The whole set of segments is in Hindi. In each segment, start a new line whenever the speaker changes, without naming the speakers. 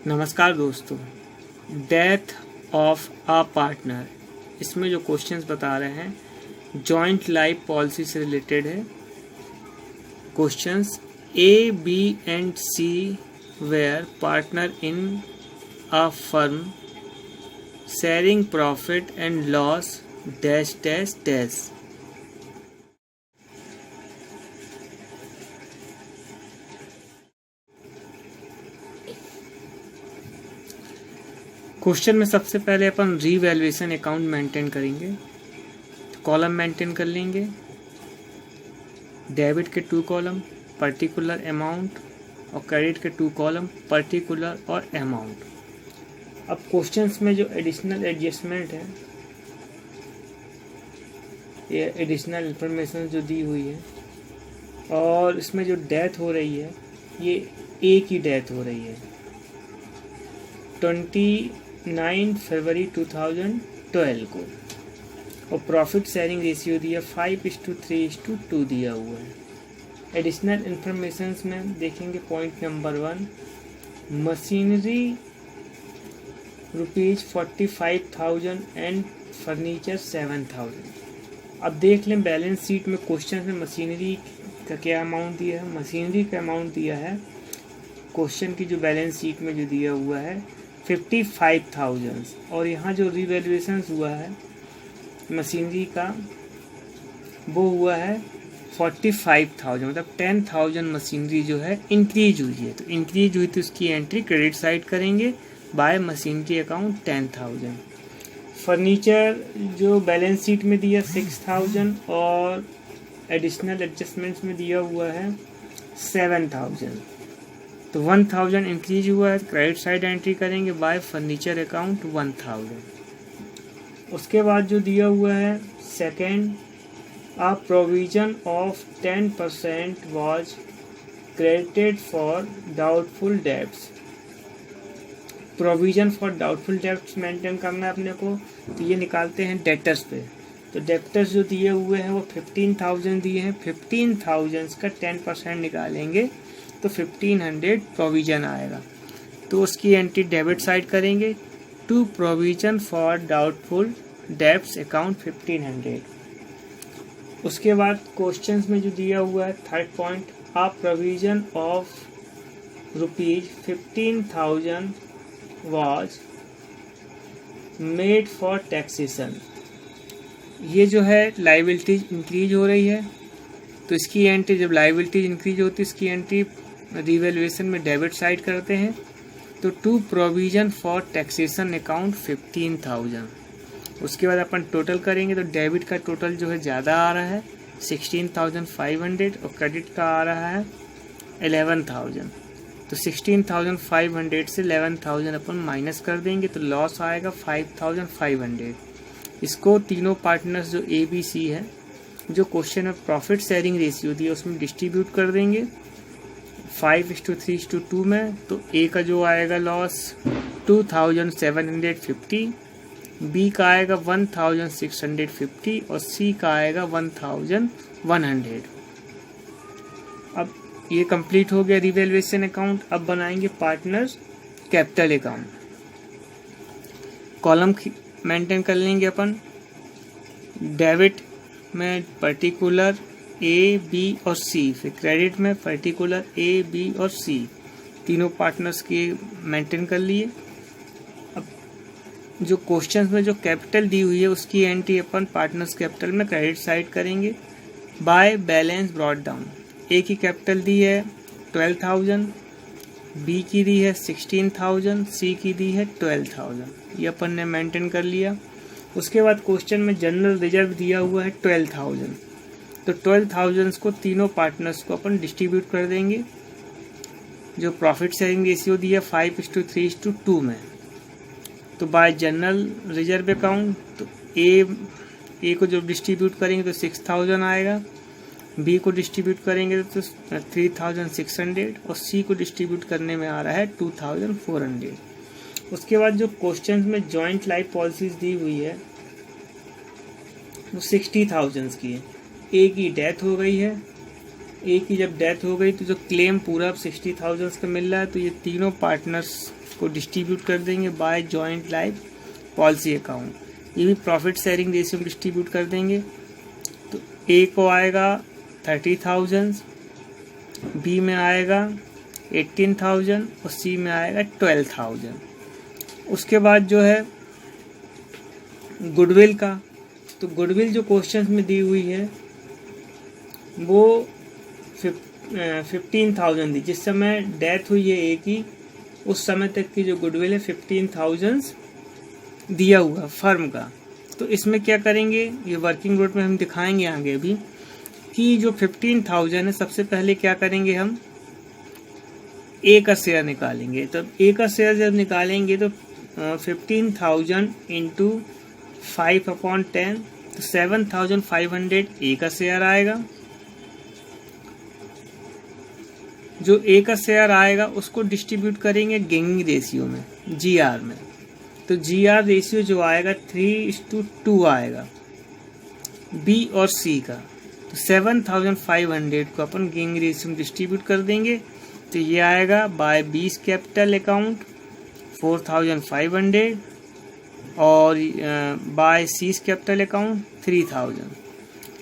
नमस्कार दोस्तों, डेथ ऑफ आ पार्टनर, इसमें जो क्वेश्चंस बता रहे हैं जॉइंट लाइफ पॉलिसी से रिलेटेड है। Questions A, B and C were partner in a firm sharing profit and loss dash dash dash. Question में सबसे पहले अपन रीवैल्यूएशन अकाउंट मेंटेन करेंगे। कॉलम मेंटेन कर लेंगे, डेबिट के 2 कॉलम पर्टिकुलर अमाउंट और क्रेडिट के 2 कॉलम पर्टिकुलर और अमाउंट। अब क्वेश्चंस में जो एडिशनल एडजस्टमेंट है, ये एडिशनल इंफॉर्मेशन जो दी हुई है, और इसमें जो डेथ हो रही है ये ए की डेथ हो रही है 29 फरवरी 2012 को, और प्रॉफिट शेयरिंग रेशियो दिया 5:3:2 दिया हुआ है। एडिशनल इंफॉर्मेशन में देखेंगे point number 1, machinery ₹45,000 and furniture 7,000। अब देख लें बैलेंस शीट में क्वेश्चन में मशीनरी का क्या अमाउंट दिया है। मशीनरी का अमाउंट दिया है क्वेश्चन की जो बैलेंस शीट में जो दिया हुआ है 55,000, और यहाँ जो रिवैल्यूएशन हुआ है मशीनरी का वो हुआ है 45,000, मतलब 10,000 मशीनरी जो है इंक्रीज हुई है। तो इंक्रीज हुई तो उसकी एंट्री क्रेडिट साइड करेंगे बाय मशीनरी अकाउंट 10,000। फर्नीचर जो बैलेंस शीट में दिया 6,000 और एडिशनल एडजस्टमेंट्स में दिया हुआ है 7,000, तो 1,000 इंक्रीज हुआ है, क्रेडिट साइड एंट्री करेंगे बाय फर्नीचर अकाउंट 1,000। उसके बाद जो दिया हुआ है second, a provision of 10% was credited for doubtful debts. Provision for doubtful debts maintain करना है अपने को, तो ये निकालते हैं डेटर्स पे। तो डेटर्स जो दिए हुए हैं वो 15,000 दिए हैं, 15,000 का 10% निकालेंगे तो 1,500 प्रोविजन आएगा, तो उसकी एंट्री डेबिट साइड करेंगे to provision for doubtful debts account 1,500। उसके बाद क्वेश्चंस में जो दिया हुआ है third point, a provision of ₹15,000 was made for taxation. ये जो है लायबिलिटीज इंक्रीज हो रही है, तो इसकी एंट्री जब लायबिलिटीज इंक्रीज होती है इसकी एंट्री रिवैल्यूएशन में डेबिट साइड करते हैं, तो to provision for taxation account 15,000। उसके बाद अपन टोटल करेंगे तो डेबिट का टोटल जो है ज़्यादा आ रहा है 16,500 और क्रेडिट का आ रहा है 11,000। तो 16,500 से 11,000 अपन माइनस कर देंगे तो लॉस आएगा 5,500। इसको तीनों पार्टनर्स जो ए बी सी है, जो क्वेश्चन में प्रॉफिट शेयरिंग रेशियो दिया उसमें डिस्ट्रीब्यूट कर देंगे 5:3:2 में। तो ए का जो आएगा लॉस 2,750, बी का आएगा 1,650 और सी का आएगा 1,100। अब ये कंप्लीट हो गया रिवैल्यूएशन अकाउंट। अब बनाएंगे partners capital account. Column maintain कर लेंगे अपन, डेबिट में पर्टिकुलर ए, बी और सी, फिर क्रेडिट में पर्टिकुलर ए, बी और सी, तीनों पार्टनर्स के मेंटेन कर लिए। अब जो क्वेश्चंस में जो कैपिटल दी हुई है उसकी एंट्री अपन पार्टनर्स कैपिटल में क्रेडिट साइड करेंगे बाय बैलेंस ब्रॉट डाउन। ए की कैपिटल दी है 12,000, बी की दी है 16,000, सी की दी है 12,000, ये अपन ने मेंटेन कर लिया। उसके बाद क्वेश्चन में जनरल रिजर्व दिया हुआ है 12,000, तो 12,000 को तीनों पार्टनर्स को अपन डिस्ट्रीब्यूट कर देंगे। जो प्रॉफिट शेयरिंग रेशियो दिया 5:3:2 में, तो बाय जनरल रिजर्व अकाउंट, तो ए को जो डिस्ट्रीब्यूट करेंगे तो 6,000 आएगा, बी को डिस्ट्रीब्यूट करेंगे तो 3,600 और सी को डिस्ट्रीब्यूट करने में आ रहा है 2,400। उसके बाद जो क्वेश्चन में जॉइंट लाइफ पॉलिसीज दी हुई है वो 60,000 की है। ए की डेथ हो गई है, ए की जब डेथ हो गई तो जो क्लेम पूरा 60,000 का मिल रहा है, तो ये तीनों पार्टनर्स को डिस्ट्रीब्यूट कर देंगे by joint life policy account. ये भी प्रॉफिट शेयरिंग रेशियो में डिस्ट्रीब्यूट कर देंगे। तो ए को आएगा 30,000, बी में आएगा 18,000 और सी में आएगा 12,000। उसके बाद जो है गुडविल का, तो गुडविल जो क्वेश्चन में दी हुई है वो 15,000 दी। जिस समय डेथ हुई है ए की उस समय तक की जो गुडविल है 15,000 दिया हुआ फर्म का। तो इसमें क्या करेंगे, ये वर्किंग नोट में हम दिखाएंगे आगे भी कि जो 15,000 है सबसे पहले क्या करेंगे, हम ए का शेयर निकालेंगे। तो ए का शेयर जब निकालेंगे तो 15,000 इंटू 5/10 तो 7,500 ए का शेयर आएगा। जो ए का शेयर आएगा उसको डिस्ट्रीब्यूट करेंगे गेइंग रेशियो में, जीआर में। तो जीआर रेशियो जो आएगा 3:2 आएगा बी और सी का। तो 7,500 को अपन गेइंग रेशियो में डिस्ट्रीब्यूट कर देंगे। तो ये आएगा बाय बीस कैपिटल अकाउंट 4,500 और बाय सीज कैपिटल अकाउंट 3,000।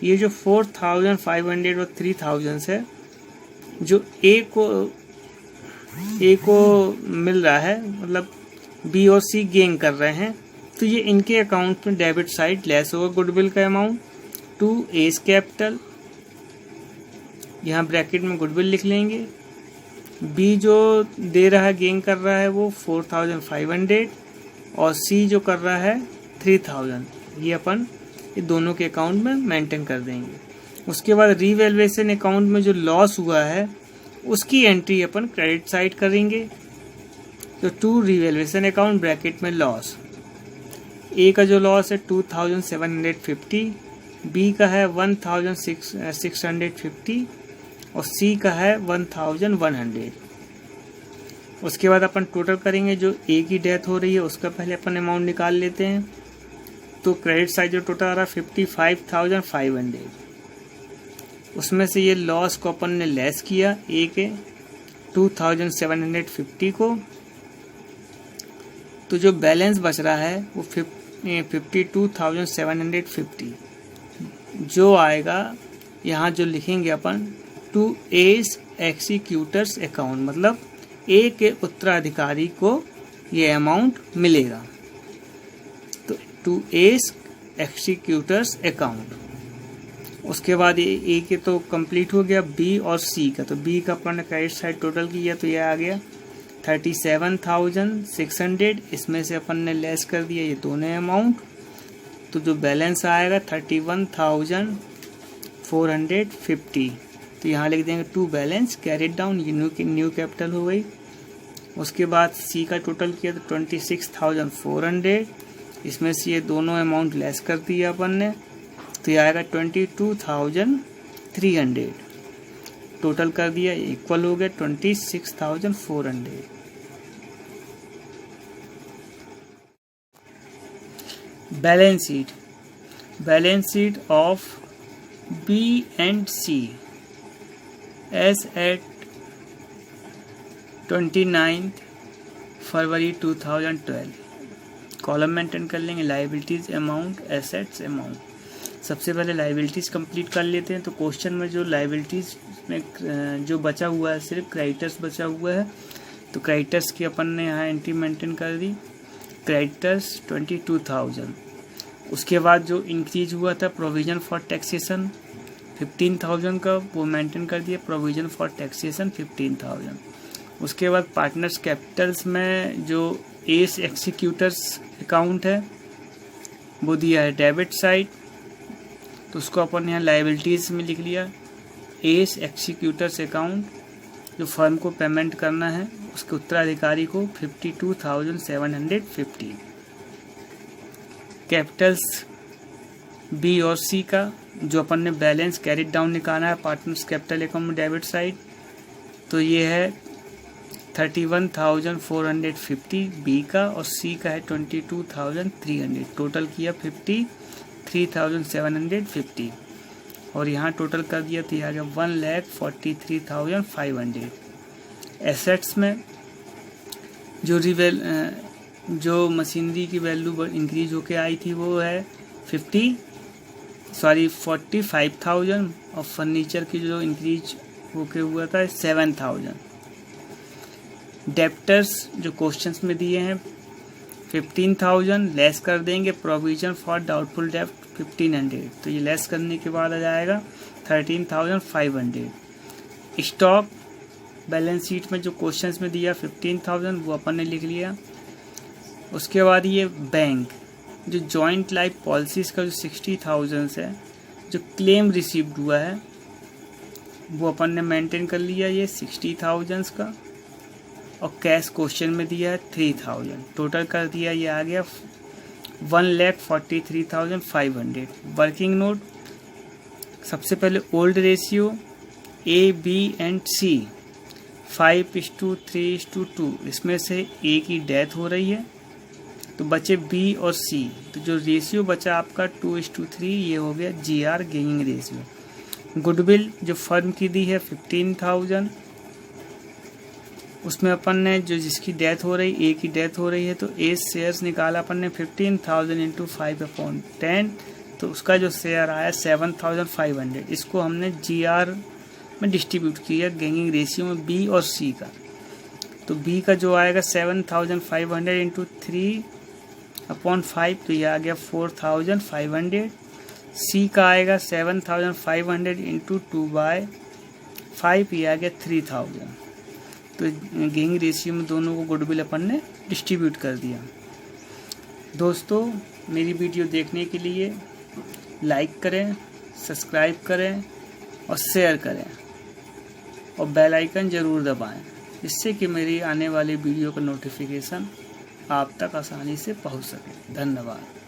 ये जो 4,500 और 3,000 है जो ए को मिल रहा है, मतलब बी और सी गेन कर रहे हैं, तो ये इनके अकाउंट में डेबिट साइड लेस होगा गुडविल का अमाउंट टू एस कैपिटल। यहाँ ब्रैकेट में गुडविल लिख लेंगे। बी जो दे रहा है गेन कर रहा है वो 4,500 और सी जो कर रहा है 3,000। ये अपन ये दोनों के अकाउंट में मेंटेन कर देंगे। उसके बाद रीवैल्यूएशन अकाउंट में जो लॉस हुआ है उसकी एंट्री अपन क्रेडिट साइड करेंगे। तो टू रीवैल्यूएशन अकाउंट ब्रैकेट में लॉस, ए का जो लॉस है 2,750, बी का है 1,650 और सी का है 1,100। उसके बाद अपन टोटल करेंगे। जो ए की डेथ हो रही है उसका पहले अपन अमाउंट निकाल लेते हैं। तो क्रेडिट साइड जो टोटल आ रहा है 55,500, उसमें से ये लॉस को अपन ने लेस किया ए के 2,750 को। तो जो बैलेंस बच रहा है वो 52,750 जो आएगा। यहाँ जो लिखेंगे अपन टू एस एक्सिक्यूटर्स अकाउंट, मतलब ए के उत्तराधिकारी को ये अमाउंट मिलेगा। तो टू एस एक्सिक्यूटर्स अकाउंट। उसके बाद ये ए के तो कंप्लीट हो गया। बी और सी का, तो बी का अपन ने क्रेडिट साइड टोटल किया तो ये आ गया 37,600। इसमें से अपन ने लेस कर दिया ये दोनों अमाउंट। तो जो बैलेंस आएगा 31,450। तो यहाँ लिख देंगे टू बैलेंस कैरिड डाउन, ये न्यू कैपिटल हो गई। उसके बाद सी का टोटल किया तो 26,400। इसमें से ये दोनों अमाउंट लेस कर दिया अपन ने, तो ये आएगा 22,300। टोटल कर दिया इक्वल हो गया 26,400। Balance sheet of B and C as at 29 फरवरी 2012। कॉलम मेंटेन कर लेंगे लायबिलिटीज अमाउंट, एसेट्स अमाउंट। सबसे पहले लायबिलिटीज कंप्लीट कर लेते हैं। तो क्वेश्चन में जो लायबिलिटीज में जो बचा हुआ है सिर्फ क्रेडिटर्स बचा हुआ है, तो क्रेडिटर्स की अपन ने यहाँ एंट्री मेंटेन कर दी, क्रेडिटर्स 22,000। उसके बाद जो इंक्रीज हुआ था प्रोविजन फॉर टैक्सेशन 15,000 का, वो मेंटेन कर दिया, प्रोविजन फॉर टैक्सेशन 15,000। उसके बाद पार्टनर्स कैपिटल्स में जो एस एक्सिक्यूटर्स अकाउंट है वो दिया है डेबिट साइड, तो उसको अपन यहाँ लायबिलिटीज़ में लिख लिया। एस एक्सिक्यूटर्स अकाउंट जो फर्म को पेमेंट करना है उसके उत्तराधिकारी को 52,750। कैपिटल्स बी और सी का जो अपन ने बैलेंस कैरिड डाउन निकाला है पार्टनर्स कैपिटल अकाउंट में डेबिट साइड, तो ये है 31,450 बी का और सी का है 22,300। टोटल किया 53,750 और यहाँ टोटल कर दिया तो आ गया 1,43,500। एसेट्स में जो मशीनरी की वैल्यू इंक्रीज होके आई थी वो है 45,000 और फर्नीचर की जो इंक्रीज होके हुआ था 7,000। डेप्टर्स जो क्वेश्चंस में दिए हैं 15,000 लेस कर देंगे, प्रोविजन फॉर डाउटफुल डेप्ट 1,500, तो ये लेस करने के बाद आ जाएगा 13,500। स्टॉक बैलेंस शीट में जो क्वेश्चंस में दिया 15,000 वो अपन ने लिख लिया। उसके बाद ये बैंक जो जॉइंट लाइफ पॉलिसीज़ का जो 60,000 है जो क्लेम रिसीव्ड हुआ है वो अपन ने मेंटेन कर लिया ये 60,000 का, और कैश क्वेश्चन में दिया है 3,000, टोटल कर दिया ये आ गया 1,43,500। वर्किंग नोट सबसे पहले old ratio A B and C 5:3:2, इसमें से ए की डेथ हो रही है तो बचे बी और सी, तो जो रेशियो बचा आपका 2:3 ये हो गया GR गेइंग रेशियो। गुडविल जो फर्म की दी है 15,000, उसमें अपन ने जो जिसकी डेथ हो रही ए की डेथ हो रही है तो ए शेयर्स निकाला अपन ने 15,000 इंटू 5/10, तो उसका जो शेयर आया 7,500, इसको हमने GR में डिस्ट्रीब्यूट किया गेइंग रेशियो में बी और सी का, तो बी का जो आएगा 7,500 इंटू 3/5, तो ये आ गया 4,500। सी का आएगा 7,500 इंटू 2/5, ये आ गया 3,000। तो गेइंग रेशियो में दोनों को गुडविल अपन ने डिस्ट्रीब्यूट कर दिया। दोस्तों मेरी वीडियो देखने के लिए लाइक करें, सब्सक्राइब करें और शेयर करें और बेल आइकन ज़रूर दबाएं, जिससे कि मेरी आने वाली वीडियो का नोटिफिकेशन आप तक आसानी से पहुंच सके। धन्यवाद।